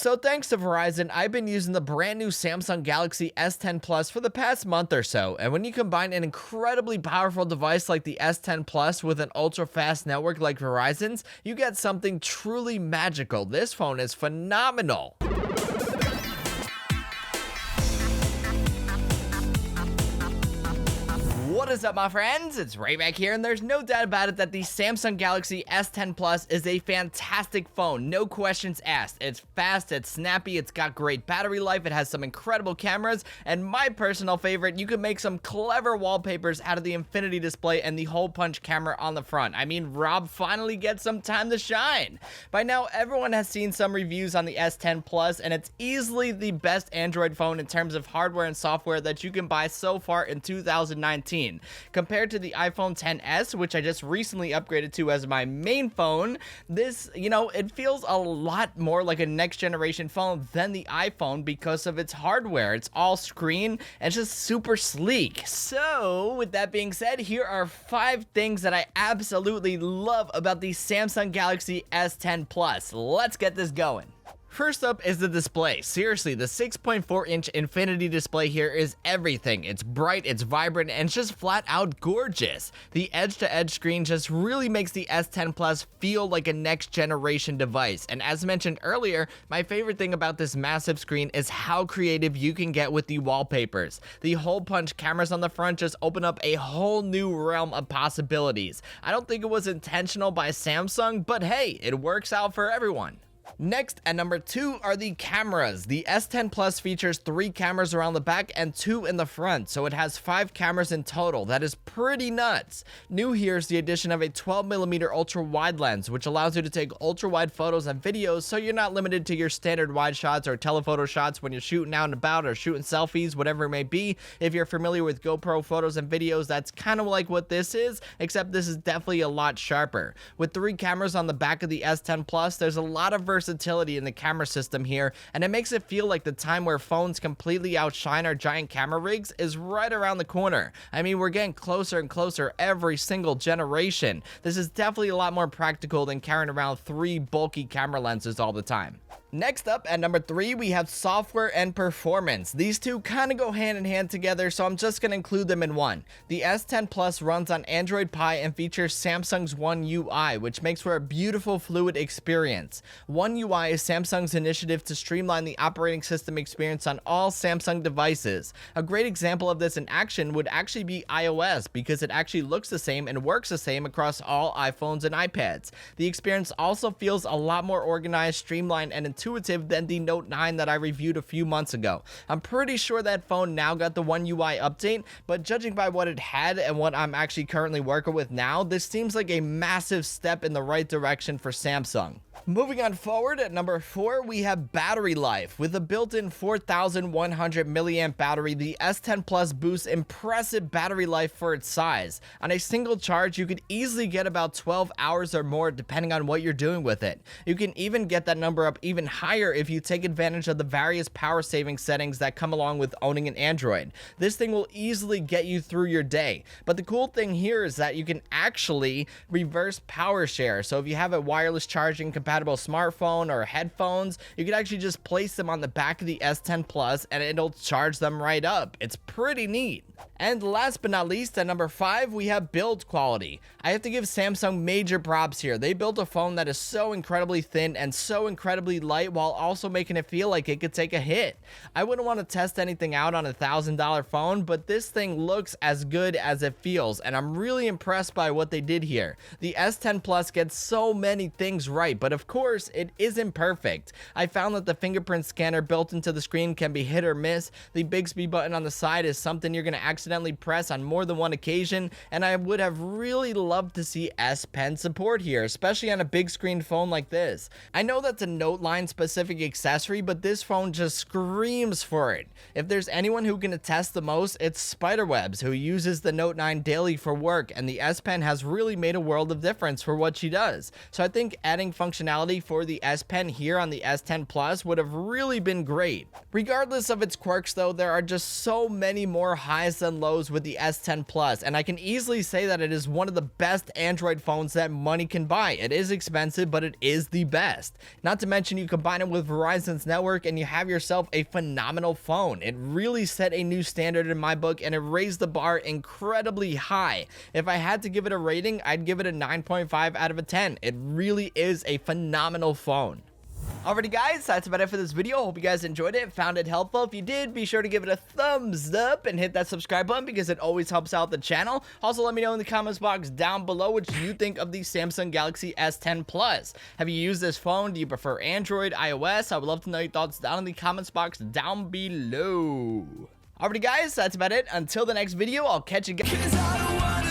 So thanks to Verizon, I've been using the brand new Samsung Galaxy S10 Plus for the past month or so, and when you combine an incredibly powerful device like the S10 Plus with an ultra-fast network like Verizon's, you get something truly magical. This phone is phenomenal. What is up, my friends? It's Ray back here, and there's no doubt about it that the Samsung Galaxy S10 Plus is a fantastic phone. No questions asked. It's fast, it's snappy, it's got great battery life, it has some incredible cameras, and my personal favorite, you can make some clever wallpapers out of the infinity display and the hole punch camera on the front. I mean, Rob finally gets some time to shine. By now, everyone has seen some reviews on the S10 Plus, and it's easily the best Android phone in terms of hardware and software that you can buy so far in 2019. Compared to the iPhone XS, which I just recently upgraded to as my main phone, this, it feels a lot more like a next generation phone than the iPhone because of its hardware. It's all screen and it's just super sleek. So, with that being said, here are 5 things that I absolutely love about the Samsung Galaxy S10 Plus. Let's get this going. First up is the display. Seriously, the 6.4-inch infinity display here is everything. It's bright, it's vibrant, and it's just flat out gorgeous. The edge-to-edge screen just really makes the S10 Plus feel like a next-generation device. And as mentioned earlier, my favorite thing about this massive screen is how creative you can get with the wallpapers. The hole punch cameras on the front just open up a whole new realm of possibilities. I don't think it was intentional by Samsung, but hey, it works out for everyone. Next, at number 2 are the cameras. The S10 Plus features 3 cameras around the back and 2 in the front, so it has 5 cameras in total. That is pretty nuts. New here is the addition of a 12mm ultra-wide lens, which allows you to take ultra-wide photos and videos, so you're not limited to your standard wide shots or telephoto shots when you're shooting out and about or shooting selfies, whatever it may be. If you're familiar with GoPro photos and videos, that's kind of like what this is, except this is definitely a lot sharper. With 3 cameras on the back of the S10 Plus, there's a lot of versatility in the camera system here, and it makes it feel like the time where phones completely outshine our giant camera rigs is right around the corner. I mean, we're getting closer and closer every single generation. This is definitely a lot more practical than carrying around 3 bulky camera lenses all the time. Next up, at number 3, we have software and performance. These two kind of go hand in hand together, so I'm just going to include them in one. The S10 Plus runs on Android Pie and features Samsung's One UI, which makes for a beautiful, fluid experience. One UI is Samsung's initiative to streamline the operating system experience on all Samsung devices. A great example of this in action would actually be iOS, because it actually looks the same and works the same across all iPhones and iPads. The experience also feels a lot more organized, streamlined, and intuitive than the Note 9 that I reviewed a few months ago. I'm pretty sure that phone now got the One UI update, but judging by what it had and what I'm actually currently working with now, this seems like a massive step in the right direction for Samsung. Moving on forward, at number 4, we have battery life. With a built-in 4,100 milliamp battery, the S10 Plus boasts impressive battery life for its size. On a single charge, you could easily get about 12 hours or more depending on what you're doing with it. You can even get that number up even higher if you take advantage of the various power saving settings that come along with owning an Android. This thing will easily get you through your day. But the cool thing here is that you can actually reverse power share. So if you have a wireless charging compatible smartphone or headphones, you can actually just place them on the back of the S10 Plus and it'll charge them right up. It's pretty neat. And last but not least, at number 5, we have build quality. I have to give Samsung major props here. They built a phone that is so incredibly thin and so incredibly light while also making it feel like it could take a hit. I wouldn't want to test anything out on a $1,000 phone, but this thing looks as good as it feels, and I'm really impressed by what they did here. The S10 Plus gets so many things right, but of course, it isn't perfect. I found that the fingerprint scanner built into the screen can be hit or miss. The Bixby button on the side is something you're going to accidentally press on more than one occasion, and I would have really loved to see S Pen support here, especially on a big screen phone like this. I know that's a Note line specific accessory, but this phone just screams for it. If there's anyone who can attest the most, it's Spiderwebs, who uses the Note 9 daily for work, and the S Pen has really made a world of difference for what she does. So I think adding functionality functionality for the S Pen here on the S10 Plus would have really been great. Regardless of its quirks though, there are just so many more highs than lows with the S10 Plus, and I can easily say that it is one of the best Android phones that money can buy. It is expensive, but it is the best. Not to mention you combine it with Verizon's network and you have yourself a phenomenal phone. It really set a new standard in my book and it raised the bar incredibly high. If I had to give it a rating, I'd give it a 9.5 out of a 10. It really is a phenomenal phone. Alrighty guys, that's about it for this video. Hope you guys enjoyed it, found it helpful. If you did, be sure to give it a thumbs up and hit that subscribe button because it always helps out the channel. Also, let me know in the comments box down below what you think of the Samsung Galaxy S10 Plus. Have you used this phone? Do you prefer Android, iOS? I would love to know your thoughts down in the comments box down below. Alrighty guys, that's about it. Until the next video, I'll catch you guys.